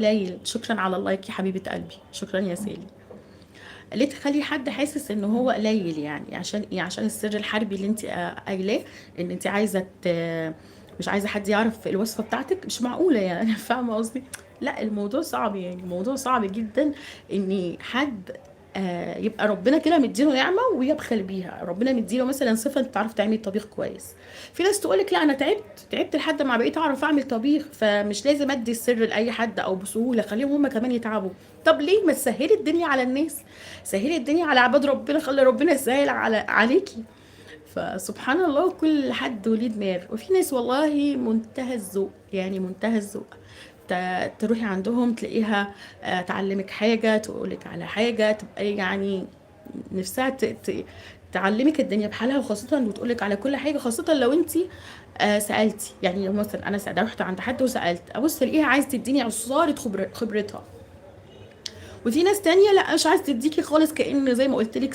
قليل. شكرا على اللايك يا حبيبة قلبي، شكرا يا سالي. ليه تخلي حد حاسس ان هو قليل؟ يعني عشان ايه؟ عشان السر الحربي اللي انت قايلاه، ان انت عايزه مش عايزه حد يعرف الوصفه بتاعتك. مش معقوله يعني فاهمه قصدي؟ لا الموضوع صعب، يعني الموضوع صعب جدا ان حد يبقى ربنا كده مديله نعمه ويبخل بيها. ربنا مديله مثلا صفه انت بتعرف تعملي طبيخ كويس، في ناس تقولك لا انا تعبت لحد ما بقيت اعرف اعمل طبيخ، فمش لازم ادي السر لاي حد او بسهوله، خليهم هم كمان يتعبوا. طب ليه ما تسهلي الدنيا على الناس؟ سهلي الدنيا على عباد ربنا، خلي ربنا يسهل عليكي. فسبحان الله كل حد وليه دماغ. وفي ناس والله منتهى الذوق، يعني منتهى الذوق. تروحي عندهم تلاقيها تعلمك حاجة، تقولك على حاجة، تبقى يعني نفسها تعلمك الدنيا بحالها، وخاصة وتقولك على كل حاجة، خاصة لو انت سألتي. يعني لو مثلا انا رحت عند حد وسألت، ابص الاقيها عايز تديني عصارة خبرتها. وفي ناس تانية لا مش عايز تديكي خالص، كأن زي ما قلت لك